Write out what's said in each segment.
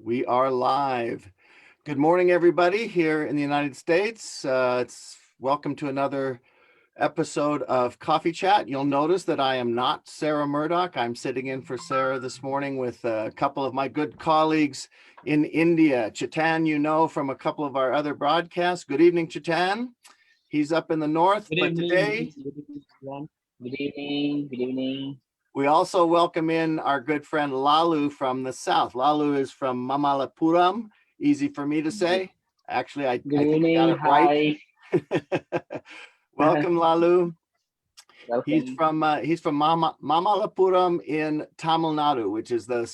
We are live. Good morning, everybody here in the United States. It's welcome to another episode of Coffee Chat. You'll notice that I am not Sarah Murdoch. I'm sitting in for Sarah this morning with a couple of my good colleagues in India. Chetan, you know from a couple of our other broadcasts. Good evening, Chetan. He's up in the north, Good but evening, today good evening, everyone. Good evening, good evening. we also welcome in our good friend Lalu from the south. Lalu is from Mamalapuram. Easy for me to Good, say. Actually, good I think I got evening, it right. hi. Welcome, Lalu. Welcome. He's from Mamalapuram in Tamil Nadu, which is the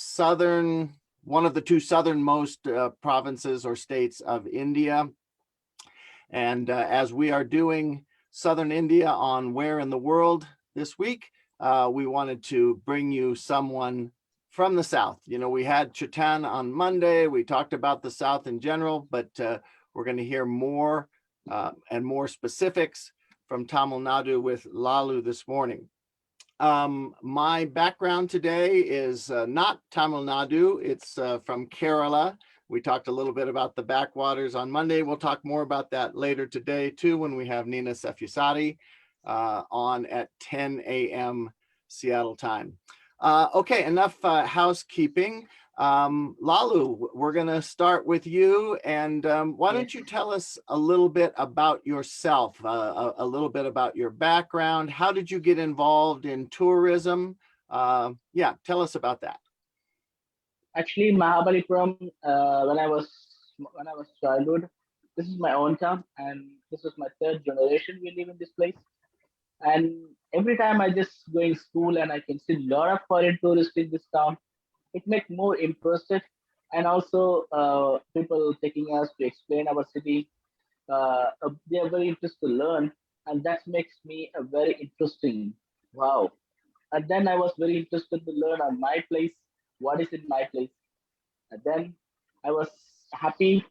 one of the two southernmost provinces or states of India. And as we are doing Southern India on Where in the World this week, we wanted to bring you someone from the South. You know, we had Chetan on Monday. We talked about the South in general, but we're going to hear more and more specifics from Tamil Nadu with Lalu this morning. My background today is not Tamil Nadu. It's from Kerala. We talked a little bit about the backwaters on Monday. We'll talk more about that later today too when we have Nina Sefusati on at 10 a.m. Seattle time. Okay, enough housekeeping. Lalu, we're going to start with you. And why Yes, don't you tell us a little bit about yourself, a little bit about your background? How did you get involved in tourism? Yeah, tell us about that. actually, Mahabalipuram. When I was childhood, this is my own town, and this is my third generation we live in this place. And every time I just going school, and I can see a lot of foreign tourists in this town. It makes more interested, and also people taking us to explain our city. They are very interested to learn, and that makes me a very interesting. Wow! And then I was very interested to learn on my place, what is in my place. And then I was happy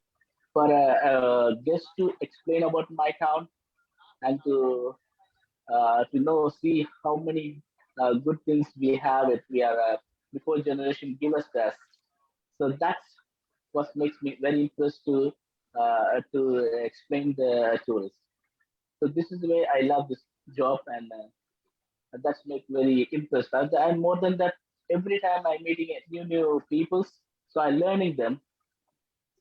for a guest to explain about my town and to know see how many good things we have. It we are before generation give us that. So that's what makes me very interested to explain the tourists. So this is the way I love this job, and that's make very impressed. And more than that, every time I'm meeting new peoples, so I'm learning them.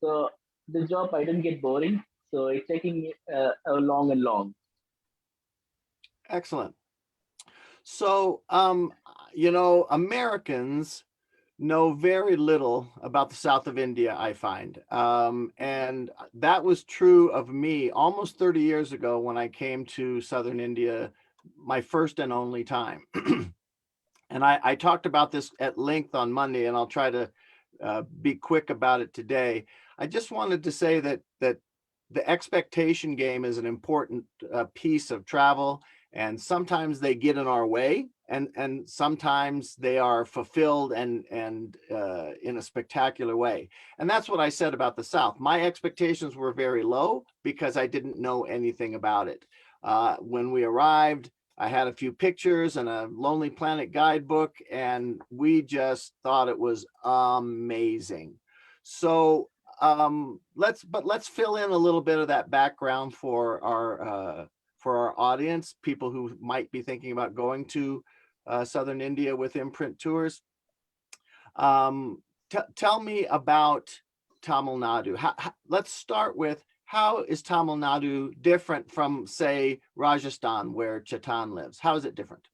So the job I didn't get boring. So it's taking me a long and long. Excellent. So, Americans know very little about the south of India, I find. And that was true of me almost 30 years ago when I came to southern India, my first and only time. And I talked about this at length on Monday, and I'll try to be quick about it today. I just wanted to say that the expectation game is an important piece of travel, and sometimes they get in our way, and sometimes they are fulfilled and in a spectacular way. And that's what I said about the South. My expectations were very low because I didn't know anything about it. When we arrived, I had a few pictures and a Lonely Planet guidebook, and we just thought it was amazing. So let's fill in a little bit of that background for our audience, people who might be thinking about going to southern India with imprint tours. Tell me about Tamil Nadu. Let's start with, how is Tamil Nadu different from, say, Rajasthan, where Chetan lives? How is it different?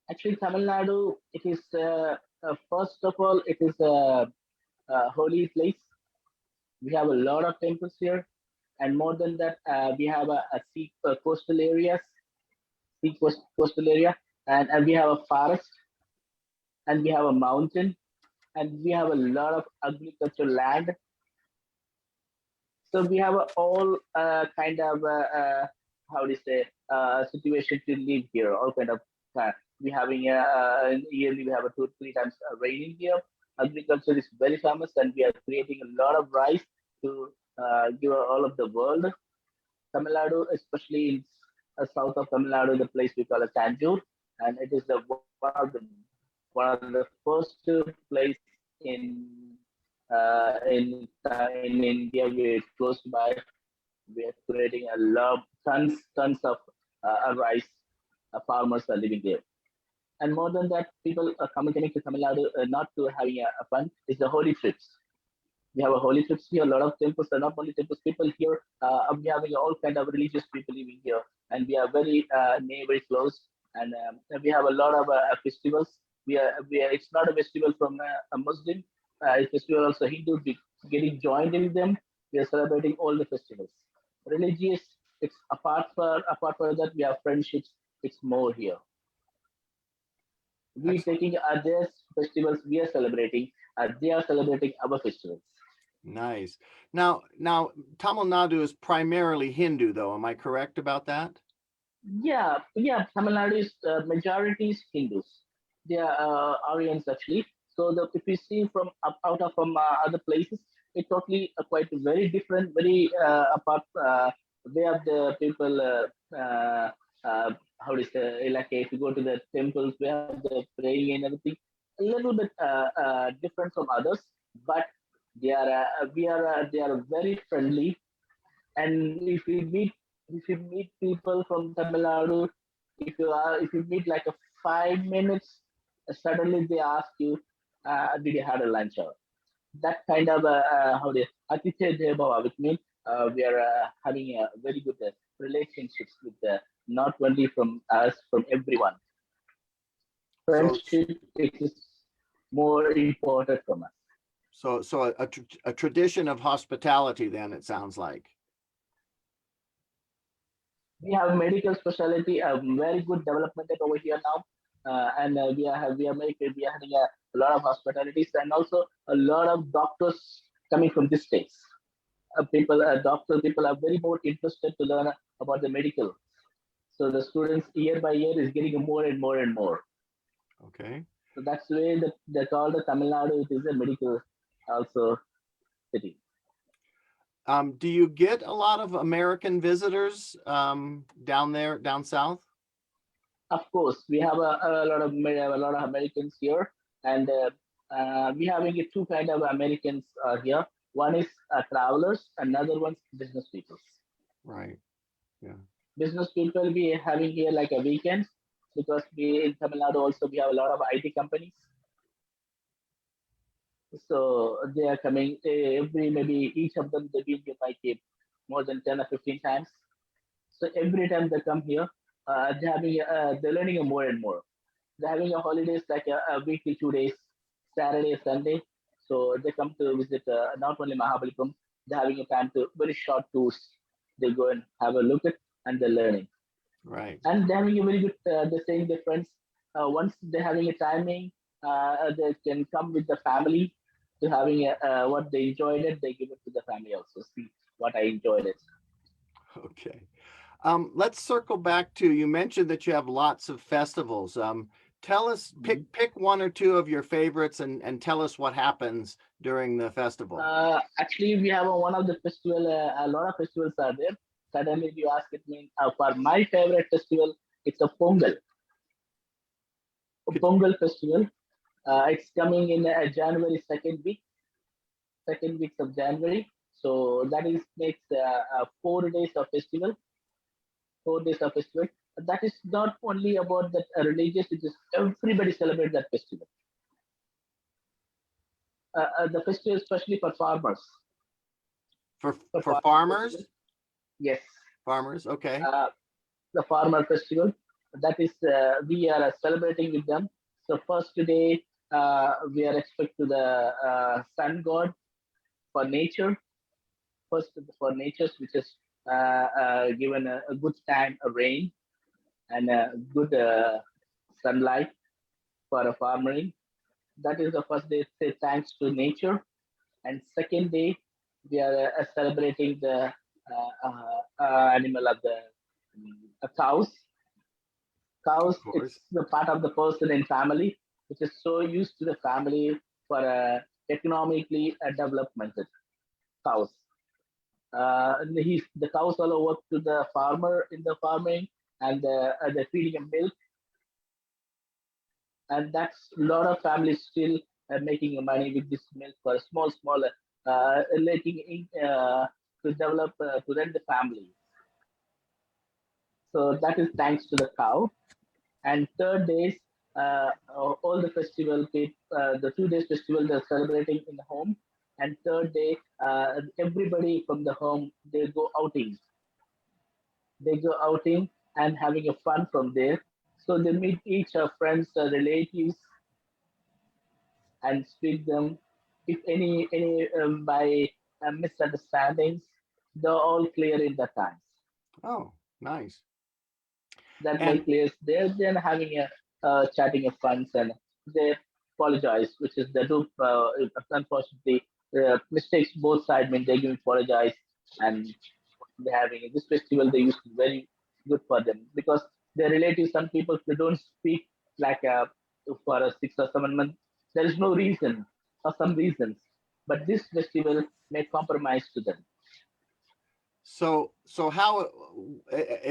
Actually, Tamil Nadu, it is first of all, it is a holy place. We have a lot of temples here, and more than that, we have a sea coastal areas, coastal area, and we have a forest, and we have a mountain, and we have a lot of agricultural land. So we have a all kind of how do you say situation to live here. All kind of we having yearly we have a 2 3 times raining here. Agriculture is very famous, and we are creating a lot of rice to give all of the world. Tamil Nadu, especially in south of Tamil Nadu, the place we call as Tanjore, and it is the one of the first place in In India, we're close by. We're creating a lot, tons of rice. Farmers are living there. And more than that, people are coming to Tamil Nadu not to having a fun. It's the holy trips. We have a holy trips here. A lot of temples, are not only temples. People here, we having all kind of religious people living here, and we are very very close. And we have a lot of festivals. We are. It's not a festival from a Muslim. It's festival also Hindu. Getting joined in them. We are celebrating all the festivals. Religious. It's apart for that, we have friendships. It's more here. We Excellent. taking their festivals. We are celebrating. They are celebrating our festivals. Nice. Now, Tamil Nadu is primarily Hindu, though. Am I correct about that? Yeah. Tamil Nadu is majority is Hindus. They are Aryans actually. So if we see from out of from other places, it totally quite very different, very apart. Way of the people. How do you say? Like if you go to the temples, we have the praying and everything. A little bit different from others, but they are very friendly. And if you meet people from Tamil Nadu, if you meet like a 5 minutes, suddenly they ask you, did you have a lunch? Or that kind of how do you Atitya Devabhava, which means we are having a very good relationships with not only from us, from everyone. So, Friendship is more important from us. a tradition of hospitality. Then it sounds like. We have medical specialty, a very good development over here now, and we are having a lot of hospitalities and also a lot of doctors coming from this states. People are very more interested to learn about the medical. So the students year by year is getting more and more and more. Okay. So that's the way that they call the Tamil Nadu. It is a medical also city. Do you get a lot of American visitors down there, down south? Of course, we have a lot of Americans here, and we having two kind of Americans here. One is travelers, another one's business people. Right. Yeah. Business people we having here like a weekend because we in Tamil Nadu also we have a lot of IT companies, so they are coming every maybe each of them they been here like more than 10 or 15 times. So every time they come here, they're learning more and more. They're having a holidays like a weekly 2 days, Saturday, Sunday. So they come to visit not only Mahabalipuram, they're having a time to very short tours. They go and have a look at and they're learning. Right. And they're having a very good, they're saying their friends, once they're having a timing, they can come with the family to having what they enjoyed it, they give it to the family also. See what I enjoyed it. Okay. Let's circle back to, you mentioned that you have lots of festivals. Tell us, Mhm. pick one or two of your favorites and tell us what happens during the festival. Actually, we have one of the festival. A lot of festivals are there. Suddenly, if you ask it, mean for my favorite festival, it's a Pongal. A Could Pongal festival. It's coming in January second weeks of January. So that is makes 4 days of festival. 4 days of festival. That is not only about that religious. It is everybody celebrate that festival. The festival especially for farmers. For for farmer festival. farmers? Yes. Farmers, okay. Uh, the farmer festival. That is, we are celebrating with them. So first today, we are expect to the sun god for nature. First for nature, which is given a good time, a rain and a good sunlight for a farming. That is the first day. Say thanks to nature. And second day, we are celebrating the animal of the cows. Of Cows, course. it's the part of the person in family, which is so used to the family for economically development. Cows. The cows all work to the farmer in the farming, and they're feeding him milk, and that's a lot of families still making money with this milk for small, making to develop to run the family. So that is thanks to the cow. And third days, all the festival, the 2 days festival, they're celebrating in the home. And third day, everybody from the home they go outing. They go outing and having a fun from there. So they meet each friends, relatives, and speak them. If any by misunderstandings, they're all clear in the times. Oh, nice. That And make clear. They're then having a chatting of funds and they apologize, which is they do unfortunately mistakes both sides mean they give apologize and they having this festival they used to be very good for them because their relatives some people they don't speak like for a 6 or 7 months there is no reason for some reasons but this festival may compromise to them. so how,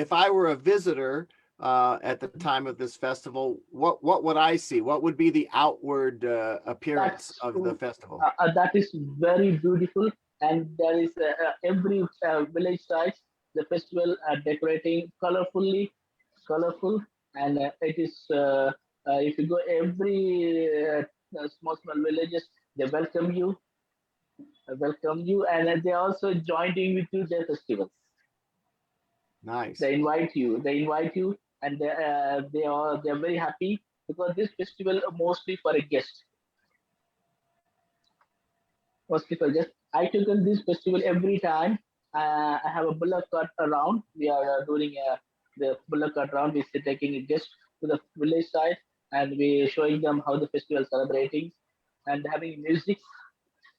if I were a visitor at the time of this festival, what would I see? What would be the outward appearance That's of the festival? that is very beautiful, and there is every village side the festival decorating colorful, and it is if you go every small villages, they welcome you, and they also joined in with you their festivals. Nice. They invite you, and they are very happy because this festival mostly for a guest. Hospital. Just I took in this festival every time. I have a bullock cart around. We are doing the bullock cart round. We're taking a guest to the village side and we showing them how the festival is celebrating and having music.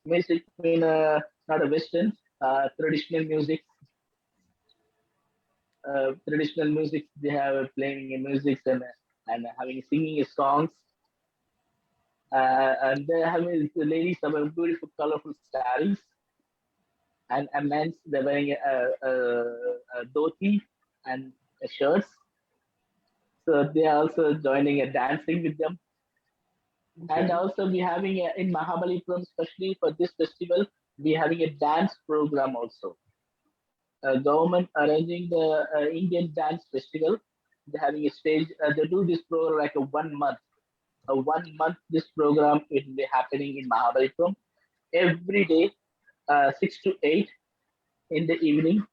Music mean not a Western, traditional music. Traditional music. They have playing music and having singing songs. And they having the ladies have a beautiful, colorful sarees and men's they're wearing a dhoti and shirts. So they are also joining a dancing with them. And Okay. also we having in Mahabalipuram, especially for this festival, we having a dance program also. Government arranging the Indian dance festival. They're having a stage. They do this program like a 1 month. A 1 month this program it will be happening in Mahabalipuram every day, 6 to 8 in the evening.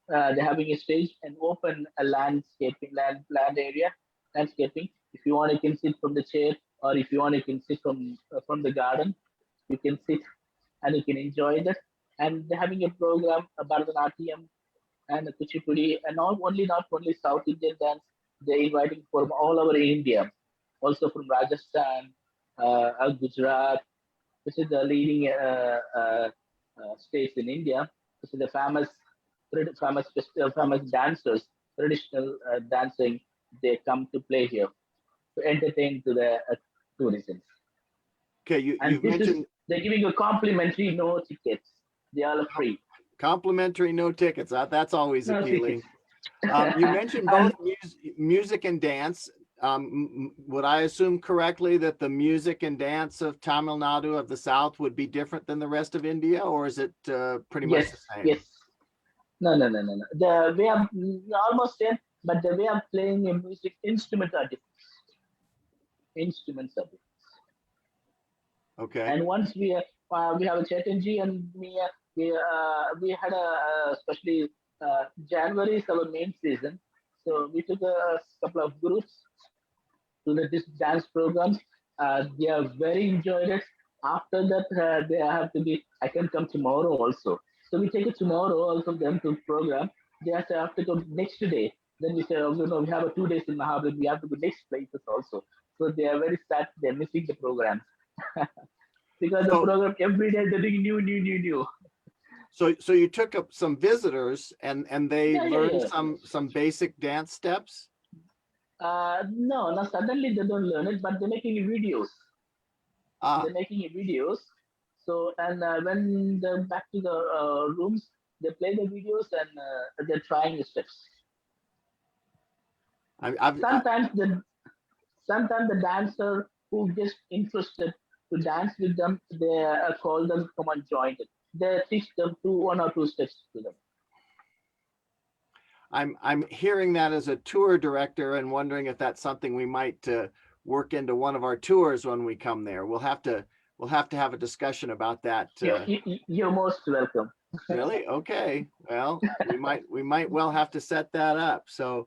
They're having a stage and open a landscaping land area landscaping. If you want, you can sit from the chair, or if you want, you can sit from the garden. You can sit and you can enjoy that. And they're having a program, a Bharatanatyam and a Kuchipudi, and not only South Indian dance. They're inviting from all over India, also from Rajasthan, Gujarat, which is the leading states in India. This is the famous dancers, traditional dancing. They come to play here to entertain to the tourism. Okay, you And you've this is mentioned they're giving a complimentary, no tickets. They are free, complimentary, no tickets. That's always no tickets. appealing. You mentioned And both music and dance. Would I assume correctly that the music and dance of Tamil Nadu of the South would be different than the rest of India, or is it pretty much yes, the same? yes. No. The way of almost same, but the way of playing a music instrument are different. Instruments are different. Okay. And once we have a Chetanji and we had especially January is our main season, so we took a couple of groups to this dance programs. They are very enjoyed it. After that, they have to be. I can come tomorrow also. So we take it tomorrow also them to program. They have to go next day. Then we say, oh, we have a 2 days in Mahabali. We have to go next places also. So they are very sad. They're missing the program because the So program every day they're doing new. so you took up some visitors and they learned Yeah. some basic dance steps. No, now suddenly they don't learn it, but they're making videos. Ah, They're making videos. So and when they're back to the rooms, they play the videos and they're trying the steps. I, I've Sometimes the dancer who gets interested, to dance with them. They call them, come on, join it. They teach them one or two steps to them. I'm hearing that as a tour director and wondering if that's something we might work into one of our tours when we come there. We'll have to have a discussion about that. You're most welcome. Really? Okay. Well, we might well have to set that up. So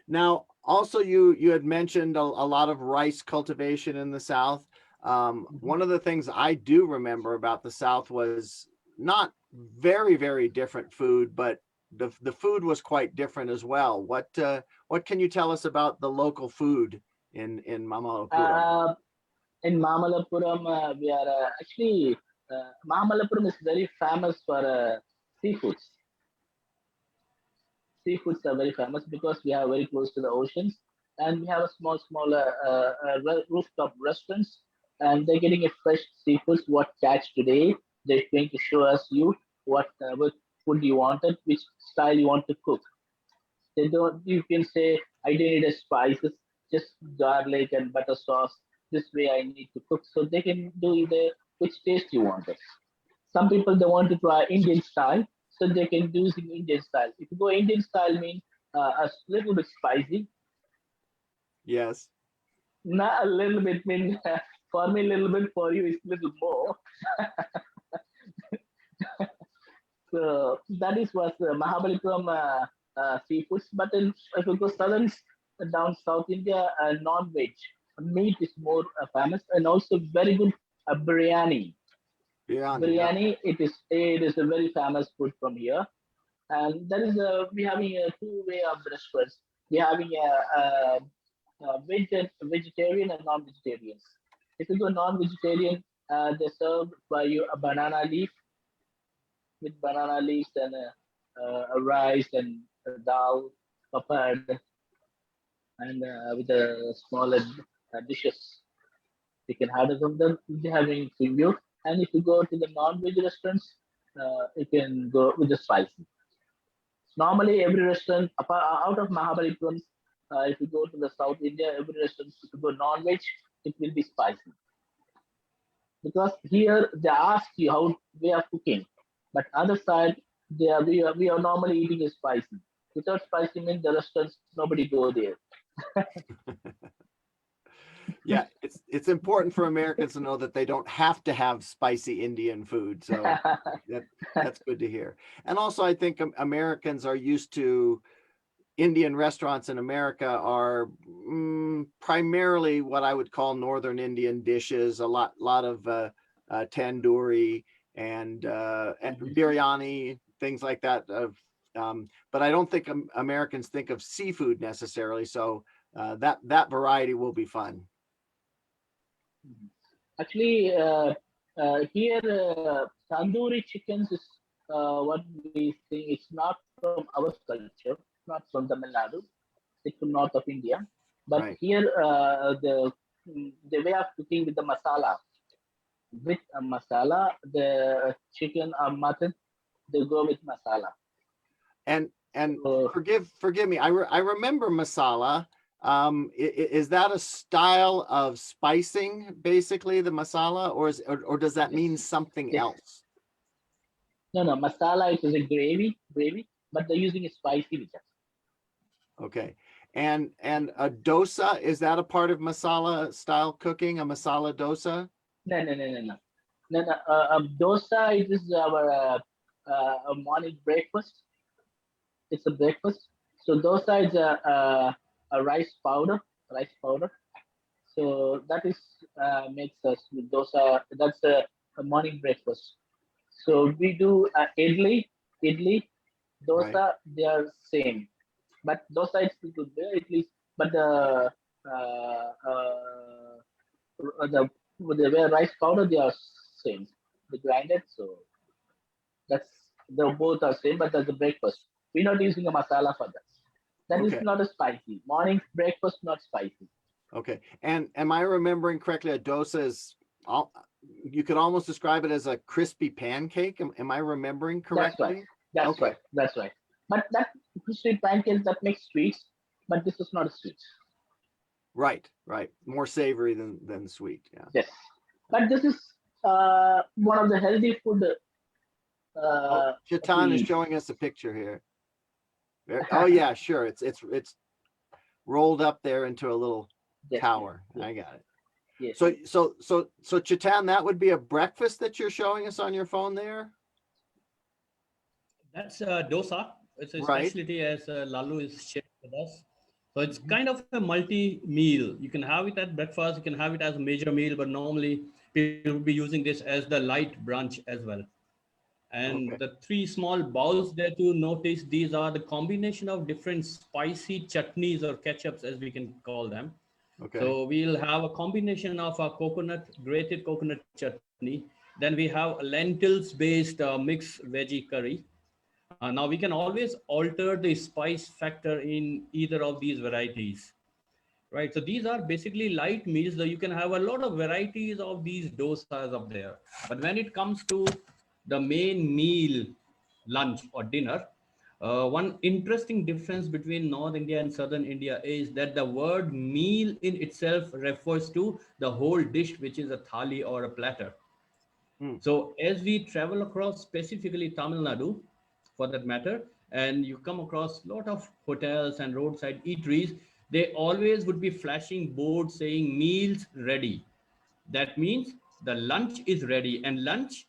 now also you had mentioned a lot of rice cultivation in the South. One of the things I do remember about the South was not very, very different food, but the food was quite different as well. What can you tell us about the local food in Mamallapuram? In Mamalapuram, we are actually Mamalapuram is very famous for seafoods. Seafoods are very famous because we are very close to the oceans, and we have a small rooftop restaurants, and they're getting a fresh seafoods. What catch today? They're going to show us you what food you wanted, which style you want to cook. They don't. You can say I didn't need a spices, just garlic and butter sauce. This way I need to cook, so they can do the which taste you want it. Some people they want to try Indian style, so they can do it in Indian style. If you go Indian style, mean a little bit spicy, Yes. not a little bit. Mean for me, a little bit for you is little more. So that is what Mahabalipuram seafoods. But if you go southern down South India, non-veg meat is more famous, and also very good biryani. Biryani. Yeah. Biryani, it is a very famous food from here, and that is we having a two-way of restaurants. We having a vegetarian and non-vegetarians. If you go non-vegetarian, they serve by you a banana leaf with banana leaves and a rice and a dal, papad, and with a smaller dishes. You can have it from them. They having preview. And if you go to the non-veg restaurants, you can go with the spicy. Normally, every restaurant out of Mahabalipuram, if you go to the South India, every restaurant, if you go non-veg, it will be spicy. Because here they ask you how way of cooking, but other side we are normally eating is spicy. Without spicy means the restaurants nobody go there. Yeah, it's important for Americans to know that they don't have to have spicy Indian food. So that's good to hear. And also, I think Americans are used to Indian restaurants in America are primarily what I would call Northern Indian dishes. A lot of tandoori and Mhm. biryani, things like that. But I don't think Americans think of seafood necessarily. So that variety will be fun. Actually, here tandoori chickens is what we think. It's not from our culture, not from Tamil Nadu. It's from north of India. But Right. here, the way of cooking with the masala, the chicken or mutton, they go with masala. And So forgive me. I remember masala. Is that a style of spicing, basically the masala, or does that yes, mean something yes. else? No, masala it is a gravy, but they're using a spicy with it. Okay. And a dosa, is that a part of masala style cooking? A masala dosa? No. Dosa it is our morning breakfast. It's a breakfast. So dosa is a rice powder. So that is makes us with dosa. That's a morning breakfast. So we do idli, Right. dosa. They are same, but dosa is good there at least. But the the way rice powder they are same. They grind it, so that's the both are same. But that's the breakfast. We're not using a masala for that. That is Okay. not a spicy morning breakfast. Not spicy. Okay. And am I remembering correctly? A dosa is all, you could almost describe it as a crispy pancake. Am I remembering That's right. correctly? That's Okay. right. That's right. But that sweet pancakes that makes sweets, but this is not a sweet. Right, right. More savory than sweet. Yeah. Yes, but this is one of the healthy food Oh, to Chetan is eat. showing us a picture here. Oh yeah, sure. It's rolled up there into a little Yes, yes, tower. yes, I got it. yes, So Chetan, that would be a breakfast that you're showing us on your phone there, That's dosa. It's a right? specialty as Lalu is sharing with us. So it's Mhm. kind of a multi-meal. You can have it at breakfast, you can have it as a major meal, but normally people will be using this as the light brunch as well. And Okay, the three small bowls that you notice, these are the combination of different spicy chutneys or ketchups, as we can call them. okay. So we'll have a combination of a coconut, grated coconut chutney. Then we have a lentils-based mixed veggie curry. Now we can always alter the spice factor in either of these varieties, right? So these are basically light meals that you can have a lot of varieties of these dosas up there. But when it comes to the main meal, lunch or dinner, one interesting difference between North India and Southern India is that the word meal in itself refers to the whole dish, which is a thali or a platter. Hmm. So as we travel across specifically Tamil Nadu, for that matter, and you come across a lot of hotels and roadside eateries, they always would be flashing boards saying meals ready. That means the lunch is ready, and lunch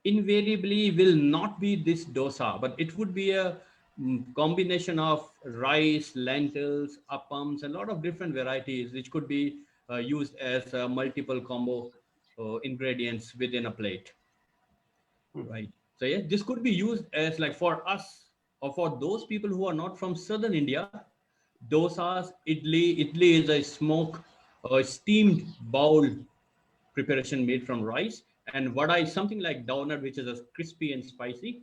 invariably will not be this dosa, but it would be a combination of rice, lentils, appams, and a lot of different varieties, which could be used as multiple combo ingredients within a plate, Hmm. right? So yeah, this could be used as like for us or for those people who are not from southern India. Dosas, idli is a smoke steamed bowl preparation made from rice, and vada is something like donut, which is a crispy and spicy.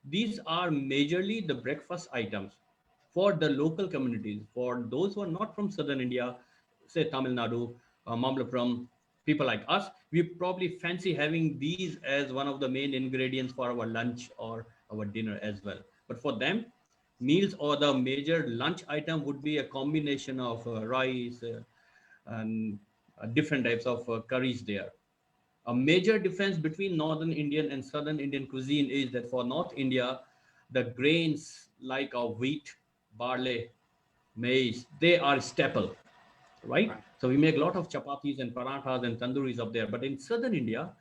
These are majorly the breakfast items for the local communities. For those who are not from southern India, say Tamil Nadu, Mamlapuram, people like us, we probably fancy having these as one of the main ingredients for our lunch or our dinner as well. But for them, meals or the major lunch item would be a combination of rice and different types of curries there. A major difference between northern Indian and southern Indian cuisine is that for North India, the grains like wheat, barley, maize, they are staple, right? Right. So we make a lot of chapatis and parathas and tandooris up there. But in southern India,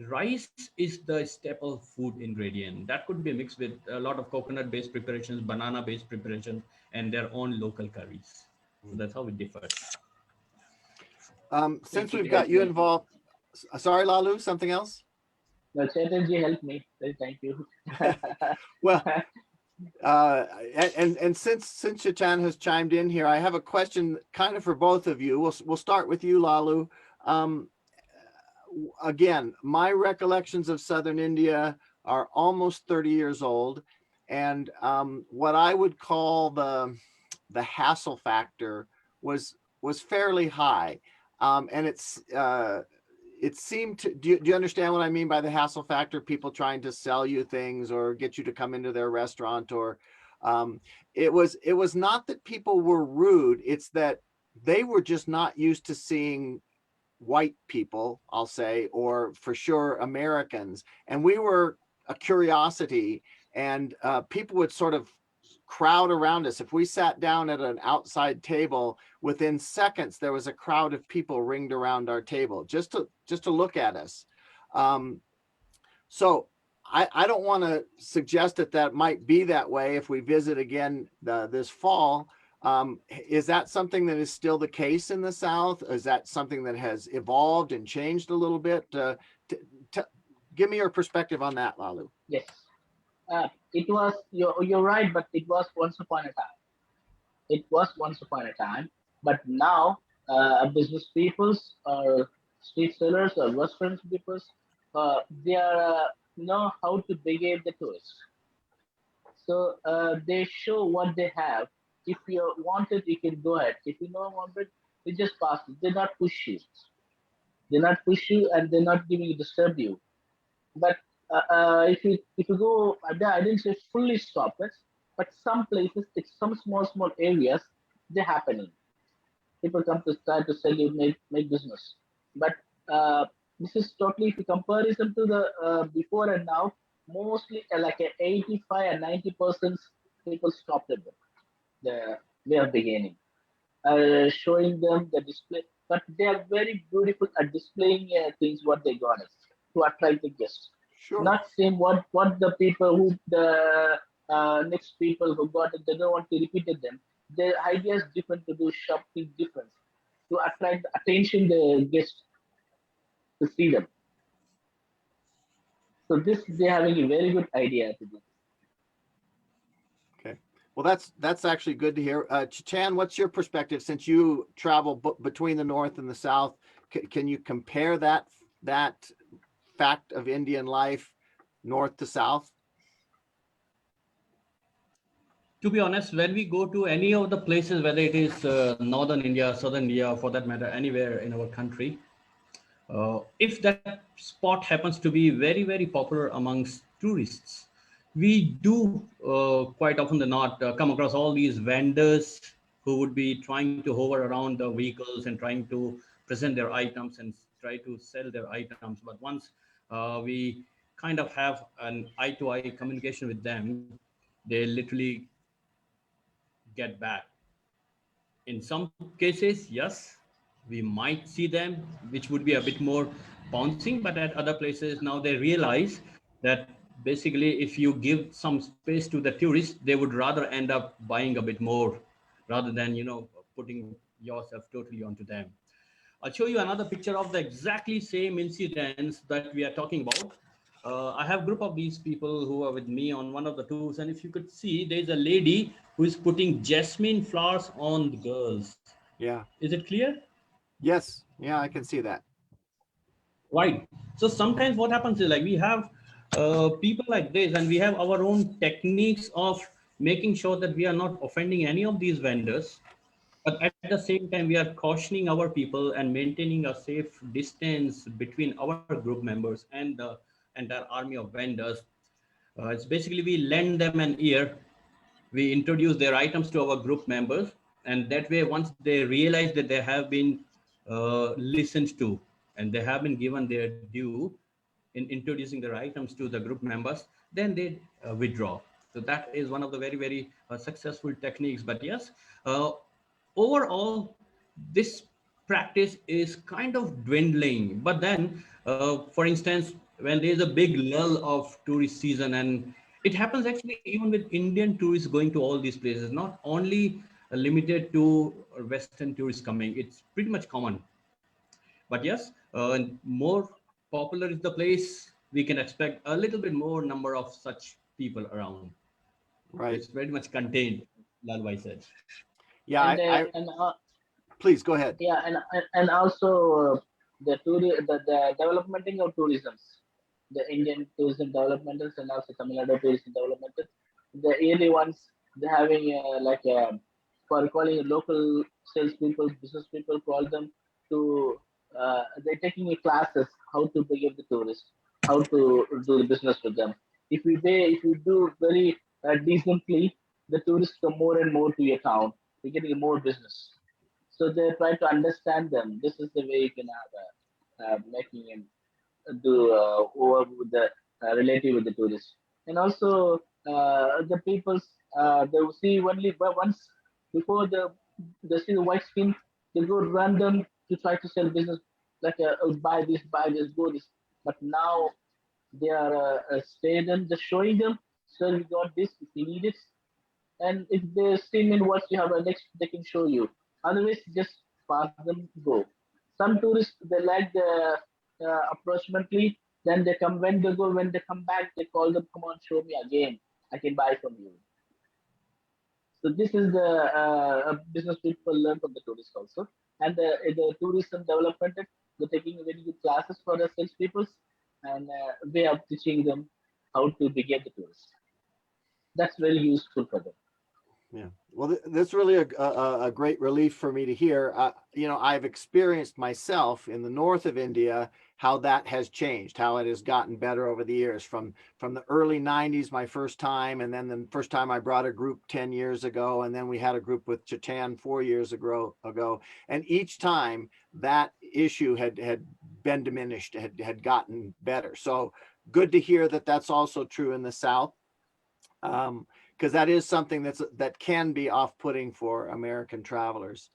rice is the staple food ingredient. That could be mixed with a lot of coconut-based preparations, banana-based preparations, and their own local curries. So Hmm. that's how it differs. Since Thank you we've to got help you me. involved, sorry, Lalu, something else? No, Chetan ji helped me. Well, thank you. Well, and since Chetan has chimed in here, I have a question kind of for both of you. We'll start with you, Lalu. Um, Again, my recollections of Southern India are almost 30 years old, and what I would call the hassle factor was was fairly high, and it seemed to. Do you understand what I mean by the hassle factor? People trying to sell you things or get you to come into their restaurant, or it was not that people were rude. It's that they were just not used to seeing white people, I'll say, or for sure Americans. And we were a curiosity, and people would sort of crowd around us. If we sat down at an outside table, within seconds there was a crowd of people ringed around our table just to look at us. Um, so I don't want to suggest that might be that way if we visit again this fall. Is that something that is still the case in the South? Is that something that has evolved and changed a little bit? T- t- Give me your perspective on that, Lalu. Yes, it was. You're right, but it was once upon a time. It was once upon a time, but now business peoples or street sellers or restaurant peoples, they are know how to behave the tourists. So they show what they have. If you want it, you can go ahead. If you don't want it, you just pass it. They not push you. They not push you, and they're not giving you disturb you. But if you go, I didn't say fully stop it, but some places, it's some small areas, they're happening. people come to try to sell you, make business. But this is totally, if you comparison to the before and now, mostly like a 85 and 90% people stopped at the way of beginning, showing them the display. But they are very beautiful at displaying things what they got us to attract the guests. Sure. Not same what the people who the next people who got it, they don't want to repeat it them. Their idea is different to do something different to attract the attention the guests to see them. So this they're having a very good idea to do. Okay. Well, that's actually good to hear. Chetan, what's your perspective since you travel between the North and the South? Can you compare that fact of Indian life North to South? To be honest, when we go to any of the places, whether it is northern India, southern India, for that matter, anywhere in our country, if that spot happens to be very, very popular amongst tourists, we do quite often than not come across all these vendors who would be trying to hover around the vehicles and trying to present their items and try to sell their items. But once we kind of have an eye-to-eye communication with them, they literally get back. In some cases, yes, we might see them, which would be a bit more pouncing, but at other places now they realize that basically if you give some space to the tourists, they would rather end up buying a bit more rather than, putting yourself totally onto them. I'll show you another picture of the exactly same incidents that we are talking about. I have a group of these people who are with me on one of the tours, and if you could see, there's a lady who is putting jasmine flowers on the girls. Yeah. Is it clear? Yes. Yeah, I can see that. Right. So sometimes what happens is like we have people like this, and we have our own techniques of making sure that we are not offending any of these vendors. But at the same time, we are cautioning our people and maintaining a safe distance between our group members and the entire army of vendors. It's basically we lend them an ear, we introduce their items to our group members, and that way, once they realize that they have been listened to and they have been given their due in introducing their items to the group members, then they withdraw. So that is one of the very, very successful techniques. But yes, uh, overall, this practice is kind of dwindling. But then, for instance, when there is a big lull of tourist season, and it happens actually even with Indian tourists going to all these places, not only limited to Western tourists coming, it's pretty much common. But yes, more popular is the place, we can expect a little bit more number of such people around. So Right. it's very much contained, Lalwai said. Yeah. And I please go ahead. yeah, and also the developmenting of tourism, the Indian tourism developmentals and also Tamil Nadu tourism developmental. The early ones they're having like for calling local salespeople, business people call them to they're taking classes how to behave the tourists, how to do the business with them. If you do very decently, the tourists come more and more to your town. You're getting more business. So they try to understand them. This is the way you can have making him do over with the relative with the tourists, and also the people's they will see only but once before they see the white skin, they go random to try to sell business like oh, buy this, go this. But now they are staying them, just showing them. So we got this if you need it, and if they still in what you have next, they can show you. Otherwise, just pass them, go. Some tourists they like the approximately. Then they come when they go when they come back, they call them, come on, show me again. I can buy from you. So this is the business people learn from the tourists also, and the tourism development. They're taking very good classes for the salespeople, and they are teaching them how to begin the tourists. That's very useful for them. Yeah. Well, that's really a great relief for me to hear. I've experienced myself in the north of India how that has changed, how it has gotten better over the years from the early 90s, my first time, and then the first time I brought a group 10 years ago, and then we had a group with Chetan 4 years ago. And each time that issue had been diminished, had gotten better. So good to hear that that's also true in the South, because that is something that can be off-putting for American travelers.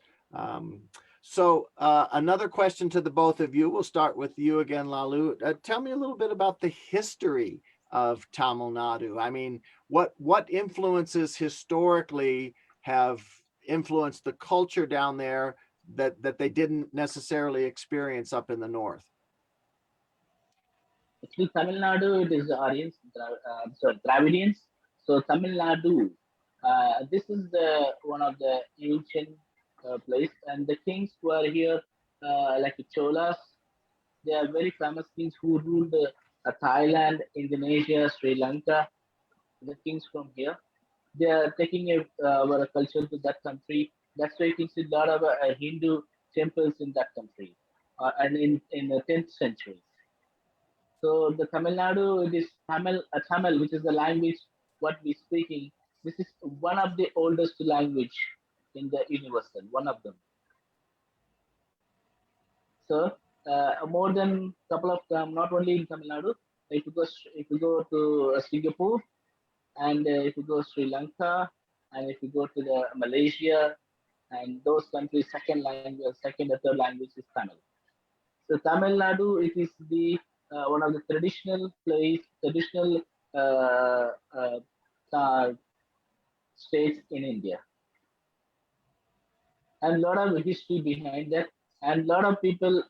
So another question to the both of you. We'll start with you again, Lalu. Tell me a little bit about the history of Tamil Nadu. I mean, what influences historically have influenced the culture down there that they didn't necessarily experience up in the north? Actually, Tamil Nadu, it is Aryans, Dravidians. So Tamil Nadu, this is one of the ancient place, and the kings who are here, like the Cholas, they are very famous kings who ruled Thailand, Indonesia, Sri Lanka. The kings from here, they are taking our culture to that country. That's why you can see a lot of Hindu temples in that country, and in the 10th century. So the Tamil Nadu, it is Tamil, which is the language what we speaking. This is one of the oldest language in the universal, one of them. So more than couple of not only in Tamil Nadu, if you go to Singapore, and if you go Sri Lanka, and if you go to the Malaysia, and those countries, second or third language is Tamil. So Tamil Nadu, it is the one of the traditional uh, uh, uh, states in India, and a lot of history behind that, and a lot of people,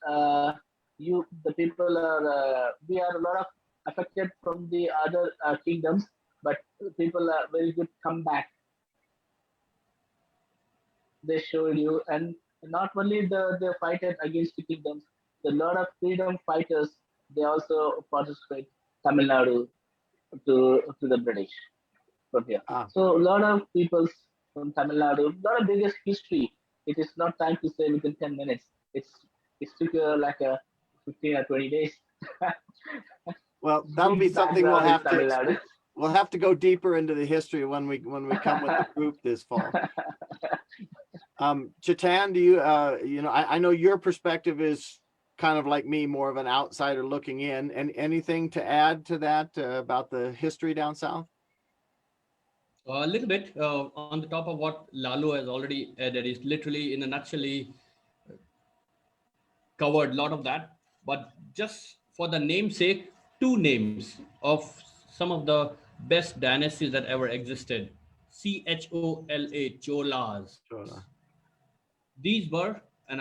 the people are, we are a lot of affected from the other kingdoms, but people are very good comeback. They showed you, and not only the fighters against the kingdoms, the lot of freedom fighters, they also participate Tamil Nadu to the British from here. So a lot of people from Tamil Nadu, a lot of biggest history. It is not time to say within 10 minutes. It took like a 15 or 20 days. Well, that'll be something we'll have to go deeper into the history when we come with the group this fall. Chetan, do you I know your perspective is kind of like me, more of an outsider looking in, and anything to add to that about the history down south? A little bit on the top of what Lalu has already added is literally in a nutshell covered a lot of that. But just for the namesake, two names of some of the best dynasties that ever existed. Chola, Cholas. Chola. These were, and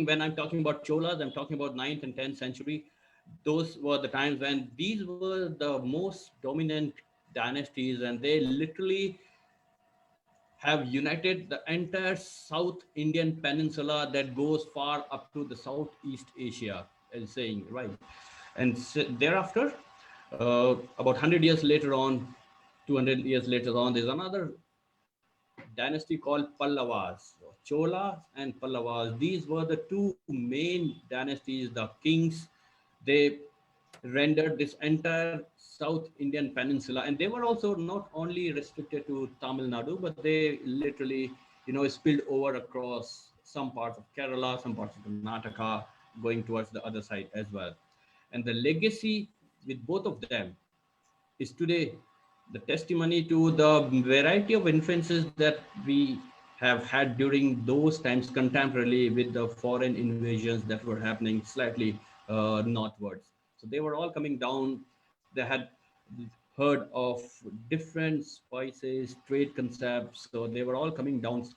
when I'm talking about Cholas, I'm talking about 9th and 10th century. Those were the times when these were the most dominant dynasties, and they literally have united the entire South Indian peninsula that goes far up to the Southeast Asia, as saying, right? And thereafter, about 100 years later on, 200 years later on, there's another dynasty called Pallavas. So Cholas and Pallavas, these were the two main dynasties, the kings. They rendered this entire South Indian peninsula, and they were also not only restricted to Tamil Nadu, but they literally, spilled over across some parts of Kerala, some parts of Karnataka, going towards the other side as well. And the legacy with both of them is today the testimony to the variety of influences that we have had during those times contemporarily with the foreign invasions that were happening slightly northwards. So they were all coming down. They had heard of different spices, trade concepts. So they were all coming down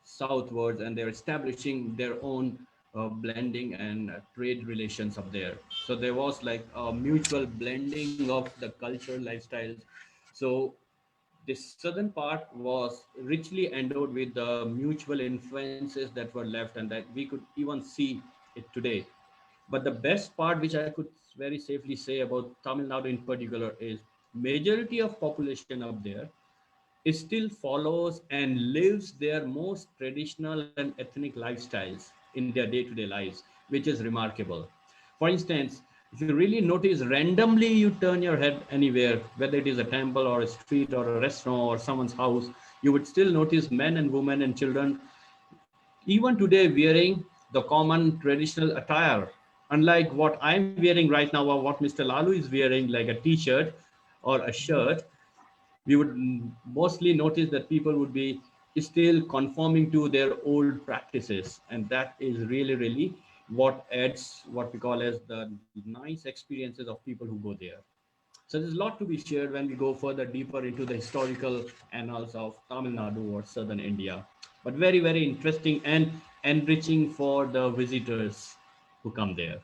southwards, and they're establishing their own blending and trade relations up there. So there was like a mutual blending of the cultural lifestyles. So this southern part was richly endowed with the mutual influences that were left, and that we could even see it today. But the best part, which I could very safely say about Tamil Nadu in particular, is majority of population up there is still follows and lives their most traditional and ethnic lifestyles in their day-to-day lives, which is remarkable. For instance, If you really notice, randomly you turn your head anywhere, whether it is a temple or a street or a restaurant or someone's house, you would still notice men and women and children, even today, wearing the common traditional attire. Unlike what I'm wearing right now, or what Mr. Lalu is wearing, like a t-shirt or a shirt, we would mostly notice that people would be still conforming to their old practices, and that is really, really what adds what we call as the nice experiences of people who go there. So there's a lot to be shared when we go further deeper into the historical annals of Tamil Nadu or southern India, but very, very interesting and enriching for the visitors who come there.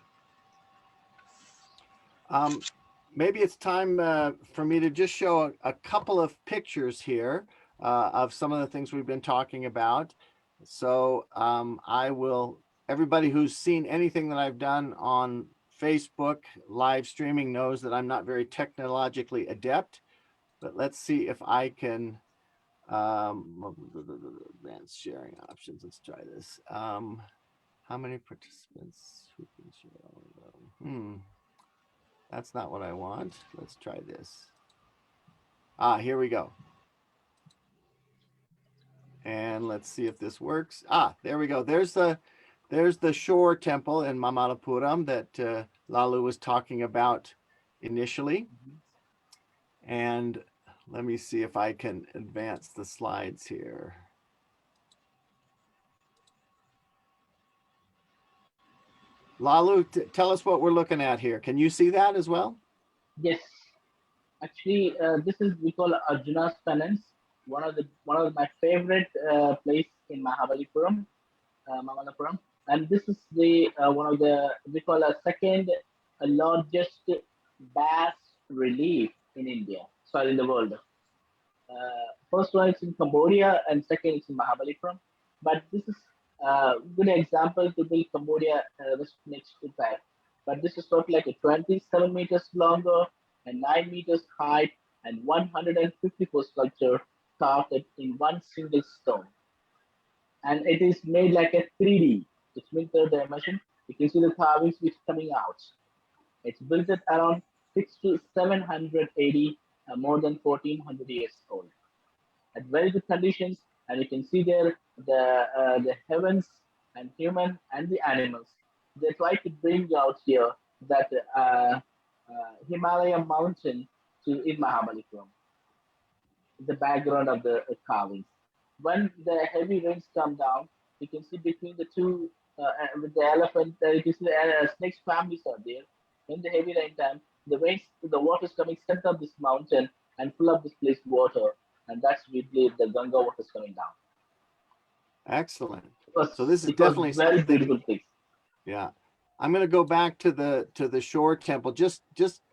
Maybe it's time for me to just show a couple of pictures here of some of the things we've been talking about. So I will, everybody who's seen anything that I've done on Facebook live streaming knows that I'm not very technologically adept, but let's see if I can, advanced sharing options. Let's try this. How many participants? Who can share? That's not what I want. Let's try this. Here we go. And let's see if this works. There we go. There's the shore temple in Mamalapuram that Lalu was talking about initially. And let me see if I can advance the slides here. Lalu, tell us what we're looking at here. Can you see that as well? Yes, actually, this is we call Arjunas penance. One of my favorite place in Mamalapuram, and this is the one of the we call a second largest bass relief in India. Sorry, in the world. First one is in Cambodia, and second is in Mahabalipuram. But this is a good example to build Cambodia was next to that. But this is sort of like a 27 meters longer and 9 meters height and 154 sculpture carved in one single stone. And it is made like a 3D, which means third dimension. You can see the carvings which coming out. It's built at around 6 to 780, more than 1400 years old, at very good conditions. And you can see there the heavens and human and the animals. They try to bring out here that Himalaya mountain to in Mahabalipuram, the background of the carvings. When the heavy rains come down, you can see between the two with the elephant, you can see the snakes families are there. In the heavy rain time, the water is coming center of this mountain and fill up this place with water, and that's we believe the Ganga water is coming down. Excellent. Was, so this is definitely very something, beautiful place. Yeah. I'm going to go back to the shore temple. Just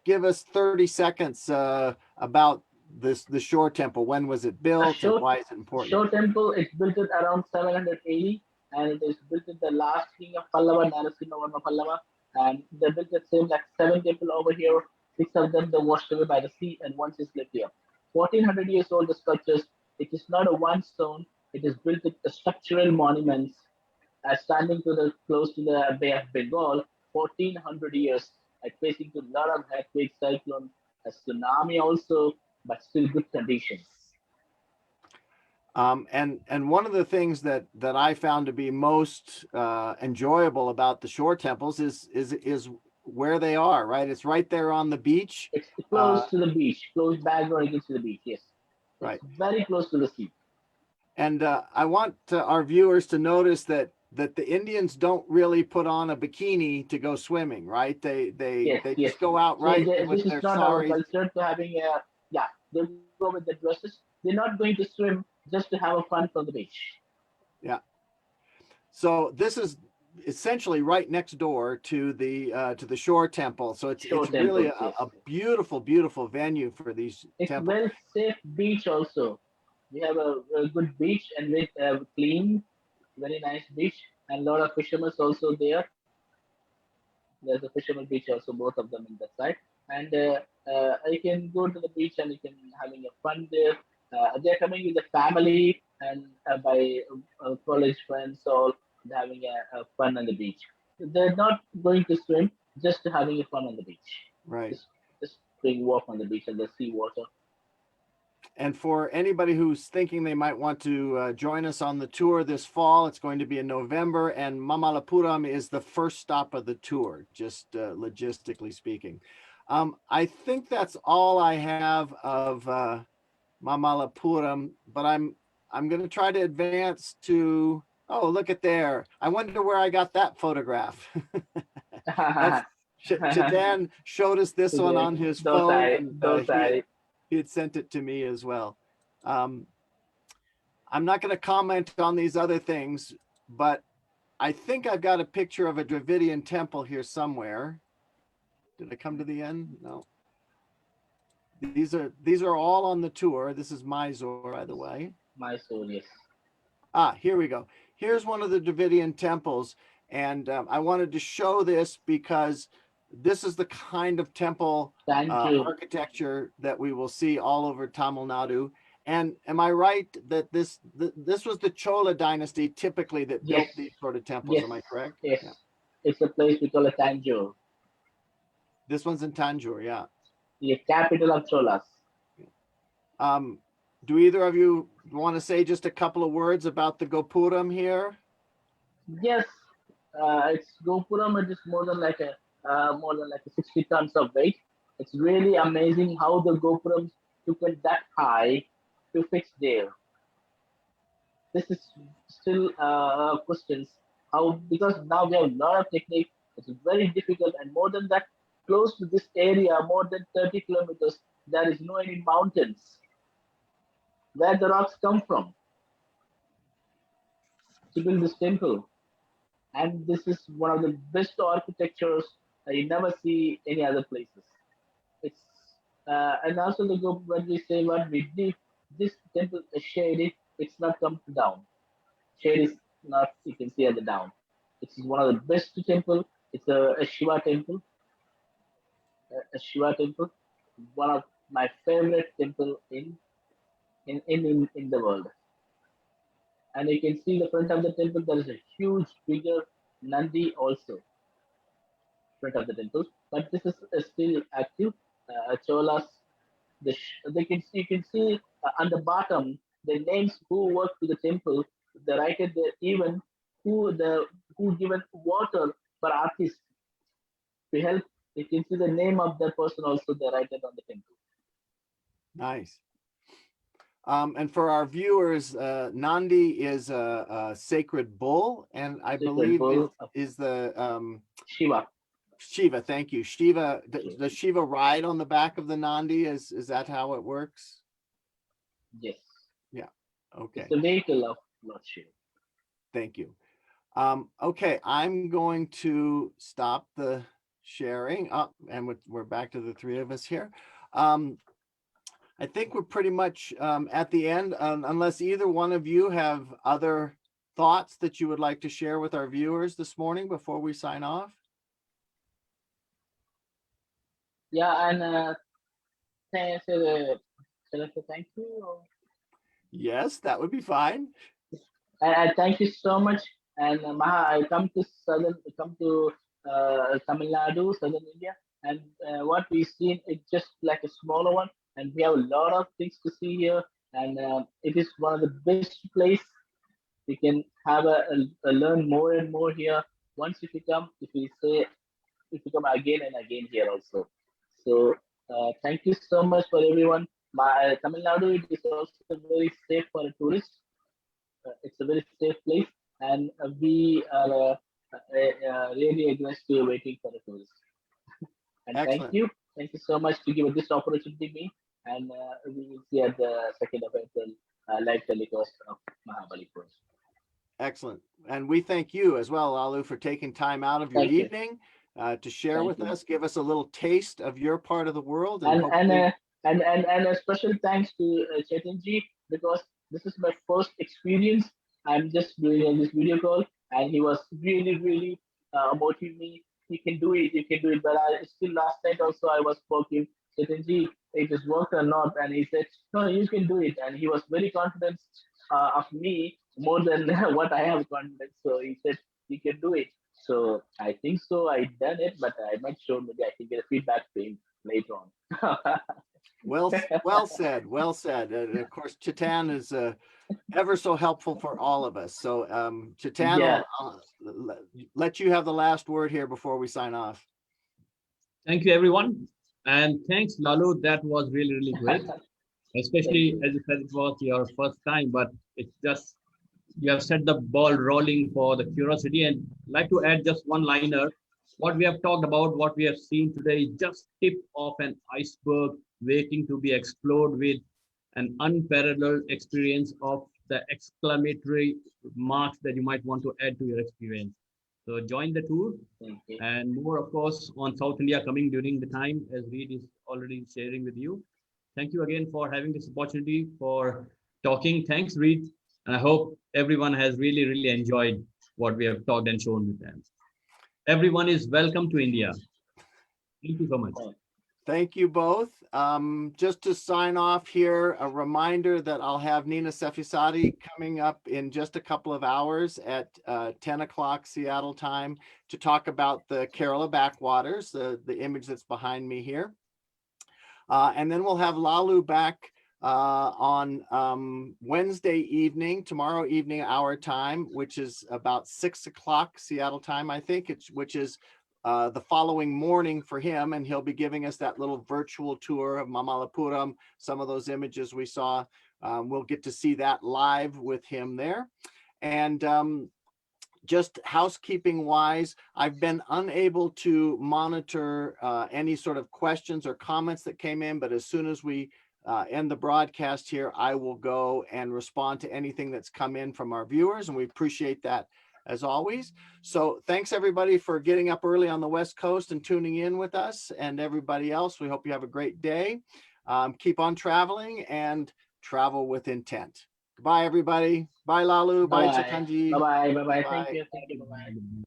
give us 30 seconds about the shore temple. When was it built and why is it important? Shore temple is built at around 780, and it is built in the last king of Pallava, Narasimhavarma Pallava. And they built the same like 7 temples over here. 6 of them they washed away by the sea, and one is left here. 1400 years old the sculptures. It is not a one stone. It is built with the structural monuments standing to the close to the Bay of Bengal. 1400 years, like facing to a lot of earthquakes, cyclone, a tsunami also, but still good conditions. And one of the things that I found to be most enjoyable about the shore temples is where they are, right? It's right there on the beach. It's close to the beach, close background against the beach. Yes, it's right, very close to the sea. And I want our viewers to notice that the Indians don't really put on a bikini to go swimming, right? They just go out right with their saris. This is not our culture to having a they go with the dresses. They're not going to swim just to have a fun from the beach. Yeah. So this is essentially right next door to the shore temple. So it's really a beautiful venue for these temples. It's well safe beach also. We have a good beach and with clean, very nice beach, and a lot of fishermen also there. There's a fisherman beach also, both of them in that side. And you can go to the beach and you can having a fun there. They're coming with the family and by college friends, all having a fun on the beach. They're not going to swim. just having a fun on the beach. Right. Just doing walk on the beach and the sea water. And for anybody who's thinking they might want to join us on the tour this fall, it's going to be in November, and Mamallapuram is the first stop of the tour, just logistically speaking. I think that's all I have of Mamallapuram, but I'm going to try to advance to. Oh, look at there! I wonder where I got that photograph. That's Chetan showed us this one on his phone, and he had sent it to me as well. I'm not going to comment on these other things, but I think I've got a picture of a Dravidian temple here somewhere. Did I come to the end? No. These are all on the tour. This is Mysore, by the way. Mysore, yes. Ah, here we go. Here's one of the Dravidian temples, and I wanted to show this because this is the kind of temple architecture that we will see all over Tamil Nadu. And am I right that this was the Chola dynasty typically that built these sort of temples? Yes. Am I correct? Yes. Yeah. It's a place we call a Tanjore. This one's in Tanjore, yeah. The capital of Cholas. Do either of you want to say just a couple of words about the Gopuram here? Yes, it's Gopuram. It is more than like a 60 tons of weight. It's really amazing how the Gopurams took it that high to fix there. This is still questions how, because now we have a lot of technique. It's very difficult, and more than that, close to this area, more than 30 kilometers, there is no any mountains. Where the rocks come from to build this temple. And this is one of the best architectures you never see any other places. It's and also the group when we say what we did, this temple is shaded, it's not come down. Shade is not, you can see at the down. It's one of the best temple. It's a Shiva temple. A Shiva temple, one of my favorite temple in the world. And you can see the front of the temple, there is a huge, bigger Nandi also, front of the temple. But this is still active. Cholas, you can see on the bottom the names who worked to the temple. They write it there, even who given water for artists to help. You can see the name of that person also. They write it on the temple. Nice. And for our viewers, Nandi is a sacred bull, and I believe it is the Shiva. Shiva, thank you. Shiva, does Shiva ride on the back of the Nandi? Is that how it works? Yes. Yeah. Okay. It's the vehicle of Lord Shiva. Thank you. Okay, I'm going to stop the sharing up, and we're back to the three of us here. I think we're pretty much at the end, unless either one of you have other thoughts that you would like to share with our viewers this morning before we sign off. Yeah, and shall I say thank you? Or? Yes, that would be fine. And thank you so much. And I come to Tamil Nadu, southern India, and what we've seen is just like a smaller one, and we have a lot of things to see here, and it is one of the best place. You can have a learn more and more here. Once if you come again and again here also. So thank you so much for everyone. My Tamil Nadu it is also very safe for a tourist. It's a very safe place, and we are really aggressive waiting for the tourists. And Excellent. thank you so much to give this opportunity to me. And we will see at the 2nd of April live telecast of Mahabalipuram. Excellent. And we thank you as well, Lalu, for taking time out of your evening to share with us, give us a little taste of your part of the world. And a special thanks to Chetanji, because this is my first experience. I'm just doing this video call, and he was really motivating me. You can do it. But still last night also I was talking, Chetanji, it is work or not? And he said, no, you can do it. And he was very confident of me more than what I have confidence. So he said, you can do it. So I think so. I done it, but I might show. Maybe I can get a feedback to him later on. Well said. Well said. Of course, Chetan is ever so helpful for all of us. So, Chetan, Yeah. I'll let you have the last word here before we sign off. Thank you, everyone. And thanks, Lalu. That was really, really great. Thank Especially you. as you said, it was your first time, but it's just you have set the ball rolling for the curiosity. And I'd like to add just one liner. What we have talked about, what we have seen today is just tip of an iceberg waiting to be explored with an unparalleled experience of the exclamatory marks that you might want to add to your experience. So join the tour Thank you. and more, of course, on South India coming during the time as Reed is already sharing with you. Thank you again for having this opportunity for talking. Thanks, Reed. And I hope everyone has really, really enjoyed what we have talked and shown with them. Everyone is welcome to India. Thank you so much. Thank you both. Just to sign off here, a reminder that I'll have Nina Sefisati coming up in just a couple of hours at 10 o'clock Seattle time to talk about the Kerala backwaters, the image that's behind me here. And then we'll have Lalu back on Wednesday evening, tomorrow evening, our time, which is about 6 o'clock Seattle time, I think, which is the following morning for him, and he'll be giving us that little virtual tour of Mamallapuram, some of those images we saw. We'll get to see that live with him there. And just housekeeping wise, I've been unable to monitor any sort of questions or comments that came in, but as soon as we end the broadcast here, I will go and respond to anything that's come in from our viewers, and we appreciate that as always. So thanks everybody for getting up early on the West Coast and tuning in with us, and everybody else, we hope you have a great day. Keep on traveling and travel with intent. Goodbye, everybody. Bye, Lalu. Bye, Bye. Chetanji. Bye. Bye. Bye. Bye. Thank you. Thank you. Bye.